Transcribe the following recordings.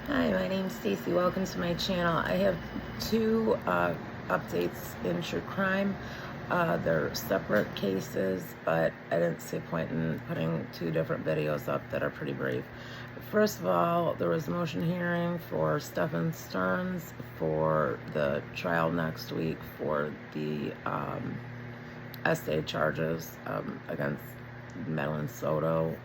Hi, my name's Stacy. Welcome to my channel. I have two updates in true crime. They're separate cases, but I didn't see a point in putting two different videos up that are pretty brief. First of all, there was a motion hearing for Stephen Stearns for the trial next week for the essay charges against Madeline Soto,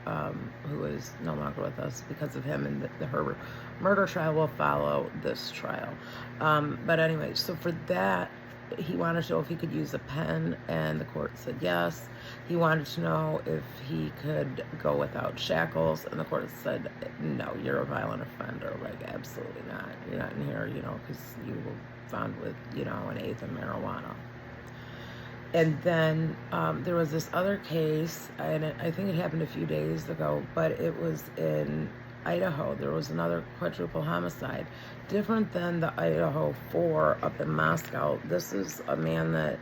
who is no longer with us because of him, and her murder trial will follow this trial. But anyway, so for that, he wanted to know if he could use a pen, and the court said yes. He wanted to know if he could go without shackles, and the court said, no, you're a violent offender. Like, absolutely not. You're not in here, because you were found with, an eighth of marijuana. And then there was this other case, and I think it happened a few days ago, but it was in Idaho. There was another quadruple homicide, different than the Idaho 4 up in Moscow. This is a man that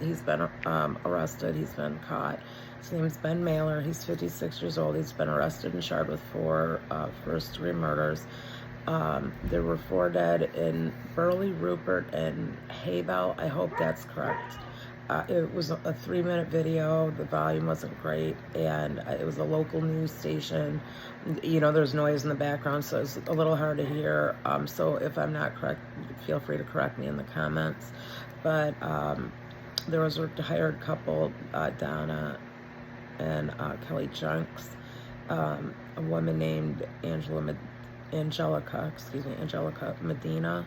he's been arrested, he's been caught. His name's Ben Mailer. He's 56 years old. He's been arrested and charged with 4 first-degree murders. There were 4 dead in Burley, Rupert, and Haybell. I hope that's correct. It was a 3-minute video. The volume wasn't great, and it was a local news station. There's noise in the background, so it's a little hard to hear. So if I'm not correct, feel free to correct me in the comments. But there was a hired couple, Donna and Kelly Junks, a woman named Angelica Medina,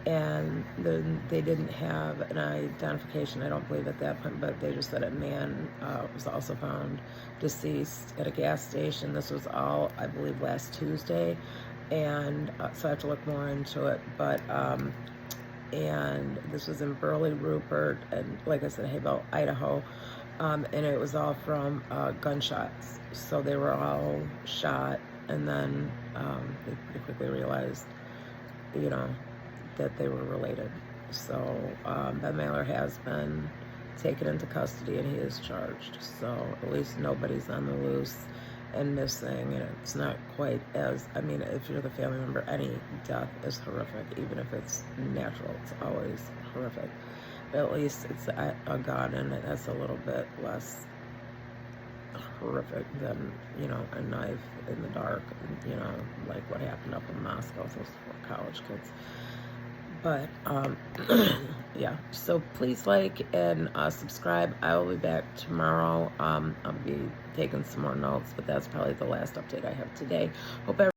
and then they didn't have an identification, I don't believe, at that point, but they just said a man was also found deceased at a gas station. This was all, I believe, last Tuesday, and so I have to look more into it, but and this was in Burley, Rupert, and like I said, Haybell, Idaho, and it was all from gunshots. So they were all shot, and then they pretty quickly realized, that they were related. So Ben Mailer has been taken into custody and he is charged. So at least nobody's on the loose and missing, and it's not quite as, if you're the family member, any death is horrific, even if it's natural, it's always horrific. But at least it's a gun, and that's a little bit less horrific than, a knife in the dark, like what happened up in Moscow with those 4 college kids. But yeah, so please like and subscribe. I will be back tomorrow. I'll be taking some more notes, but that's probably the last update I have today. Hope everyone